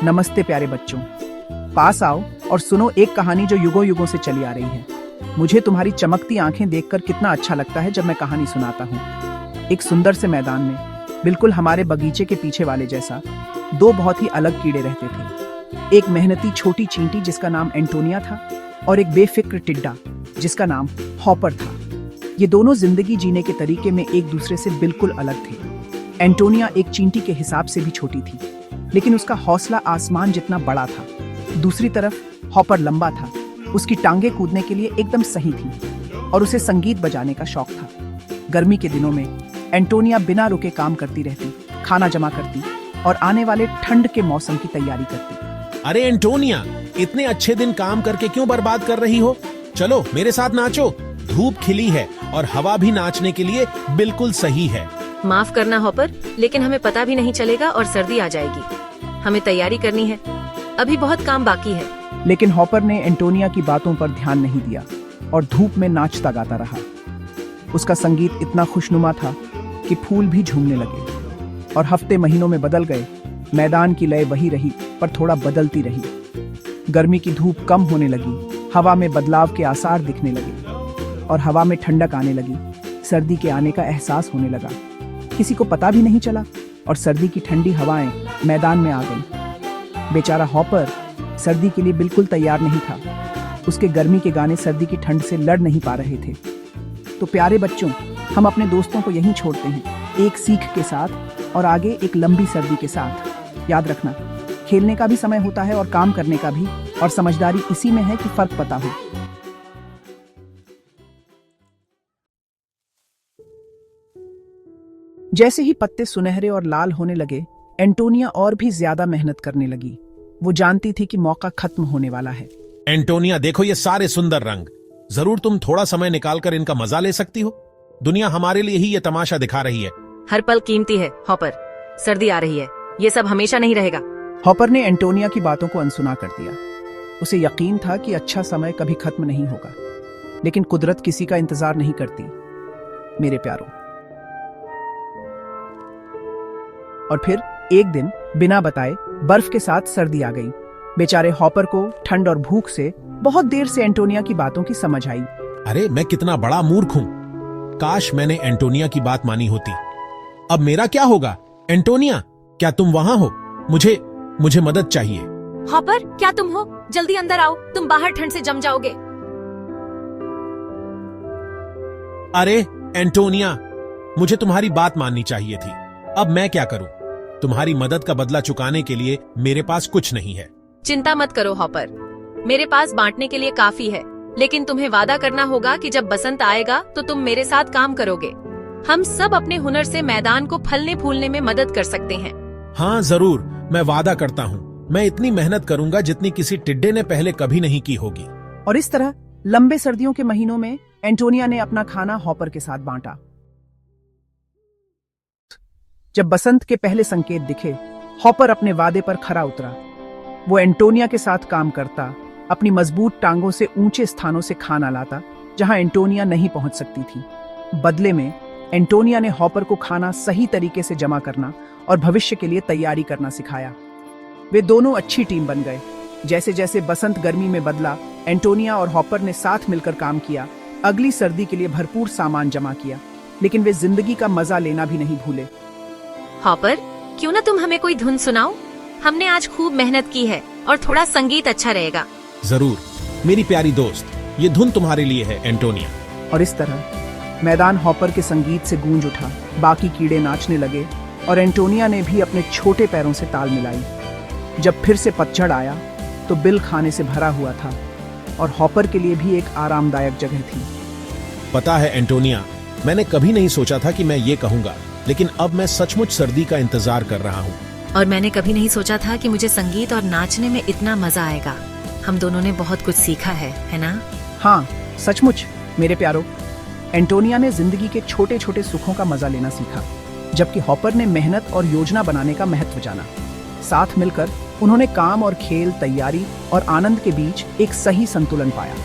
नमस्ते प्यारे बच्चों, पास आओ और सुनो एक कहानी जो युगों युगों से चली आ रही है। मुझे तुम्हारी चमकती आंखें देखकर कितना अच्छा लगता है जब मैं कहानी सुनाता हूँ। एक सुंदर से मैदान में, बिल्कुल हमारे बगीचे के पीछे वाले जैसा, दो बहुत ही अलग कीड़े रहते थे। एक मेहनती छोटी चींटी जिसका नाम एंटोनिया था और एक बेफिक्र टिड्डा जिसका नाम हॉपर था। ये दोनों जिंदगी जीने के तरीके में एक दूसरे से बिल्कुल अलग थे। एंटोनिया एक चींटी के हिसाब से भी छोटी थी, लेकिन उसका हौसला आसमान जितना बड़ा था। दूसरी तरफ हॉपर लंबा था, उसकी टांगे कूदने के लिए एकदम सही थी और उसे संगीत बजाने का शौक था। गर्मी के दिनों में एंटोनिया बिना रुके काम करती रहती, खाना जमा करती और आने वाले ठंड के मौसम की तैयारी करती। अरे एंटोनिया, इतने अच्छे दिन काम करके क्यों बर्बाद कर रही हो? चलो मेरे साथ नाचो। धूप खिली है और हवा भी नाचने के लिए बिल्कुल सही है। माफ करना हॉपर, लेकिन हमें पता भी नहीं चलेगा और सर्दी आ जाएगी। हमें तैयारी करनी है, अभी बहुत काम बाकी है। लेकिन हॉपर ने एंटोनिया की बातों पर ध्यान नहीं दिया और धूप में नाचता गाता रहा। उसका संगीत इतना खुशनुमा था कि फूल भी झूमने लगे और हफ्ते महीनों में बदल गए। मैदान की लय वही रही पर थोड़ा बदलती रही। गर्मी की धूप कम होने लगी, हवा में बदलाव के आसार दिखने लगे और हवा में ठंडक आने लगी। सर्दी के आने का एहसास होने लगा। किसी को पता भी नहीं चला और सर्दी की ठंडी हवाएं मैदान में आ गईं। बेचारा हॉपर सर्दी के लिए बिल्कुल तैयार नहीं था। उसके गर्मी के गाने सर्दी की ठंड से लड़ नहीं पा रहे थे। तो प्यारे बच्चों, हम अपने दोस्तों को यहीं छोड़ते हैं, एक सीख के साथ और आगे एक लंबी सर्दी के साथ। याद रखना, खेलने का भी समय होता है और काम करने का भी, और समझदारी इसी में है कि फर्क पता हो। जैसे ही पत्ते सुनहरे और लाल होने लगे, एंटोनिया और भी ज्यादा मेहनत करने लगी। वो जानती थी कि मौका खत्म होने वाला है। एंटोनिया, देखो ये सारे सुंदर रंग। जरूर तुम थोड़ा समय निकालकर इनका मजा ले सकती हो। दुनिया हमारे लिए ही ये तमाशा दिखा रही है। हर पल कीमती है हॉपर, सर्दी आ रही है, ये सब हमेशा नहीं रहेगा। हॉपर ने एंटोनिया की बातों को अनसुना कर दिया। उसे यकीन था कि अच्छा समय कभी खत्म नहीं होगा, लेकिन कुदरत किसी का इंतजार नहीं करती मेरे प्यारों। और फिर एक दिन बिना बताए बर्फ के साथ सर्दी आ गई। बेचारे हॉपर को ठंड और भूख से बहुत देर से एंटोनिया की बातों की समझ आई। अरे मैं कितना बड़ा मूर्ख हूँ। काश मैंने एंटोनिया की बात मानी होती। अब मेरा क्या होगा? एंटोनिया, क्या तुम वहाँ हो? मुझे मदद चाहिए। हॉपर, क्या तुम हो? जल्दी अंदर आओ, तुम बाहर ठंड से जम जाओगे। अरे एंटोनिया, मुझे तुम्हारी बात माननी चाहिए थी। अब मैं क्या करूं? तुम्हारी मदद का बदला चुकाने के लिए मेरे पास कुछ नहीं है। चिंता मत करो हॉपर, मेरे पास बांटने के लिए काफी है। लेकिन तुम्हें वादा करना होगा कि जब बसंत आएगा तो तुम मेरे साथ काम करोगे। हम सब अपने हुनर से मैदान को फलने फूलने में मदद कर सकते हैं। हाँ जरूर, मैं वादा करता हूँ। मैं इतनी मेहनत करूंगा जितनी किसी टिड्डे ने पहले कभी नहीं की होगी। और इस तरह लंबे सर्दियों के महीनों में एंटोनिया ने अपना खाना हॉपर के साथ बांटा। जब बसंत के पहले संकेत दिखे, हॉपर अपने वादे पर खरा उतरा। वो एंटोनिया के साथ काम करता, अपनी मजबूत टांगों से ऊंचे स्थानों से खाना लाता जहां एंटोनिया नहीं पहुंच सकती थी। बदले में एंटोनिया ने हॉपर को खाना सही तरीके से जमा करना और भविष्य के लिए तैयारी करना सिखाया। वे दोनों अच्छी टीम बन गए। जैसे जैसे बसंत गर्मी में बदला, एंटोनिया और हॉपर ने साथ मिलकर काम किया, अगली सर्दी के लिए भरपूर सामान जमा किया। लेकिन वे जिंदगी का मजा लेना भी नहीं भूले। हॉपर, क्यों ना तुम हमें कोई धुन सुनाओ? हमने आज खूब मेहनत की है और थोड़ा संगीत अच्छा रहेगा। जरूर मेरी प्यारी दोस्त, ये धुन तुम्हारे लिए है एंटोनिया। और इस तरह मैदान हॉपर के संगीत से गूंज उठा। बाकी कीड़े नाचने लगे और एंटोनिया ने भी अपने छोटे पैरों से ताल मिलाई। जब फिर से पतझड़ आया तो बिल खाने से भरा हुआ था और हॉपर के लिए भी एक आरामदायक जगह थी। पता है एंटोनिया, मैंने कभी नहीं सोचा था कि मैं ये कहूंगा, लेकिन अब मैं सचमुच सर्दी का इंतजार कर रहा हूँ। और मैंने कभी नहीं सोचा था कि मुझे संगीत और नाचने में इतना मजा आएगा। हम दोनों ने बहुत कुछ सीखा है ना? हाँ, सचमुच मेरे प्यारो। एंटोनिया ने जिंदगी के छोटे छोटे सुखों का मजा लेना सीखा, जबकि हॉपर ने मेहनत और योजना बनाने का महत्व जाना। साथ मिलकर उन्होंने काम और खेल, तैयारी और आनंद के बीच एक सही संतुलन पाया।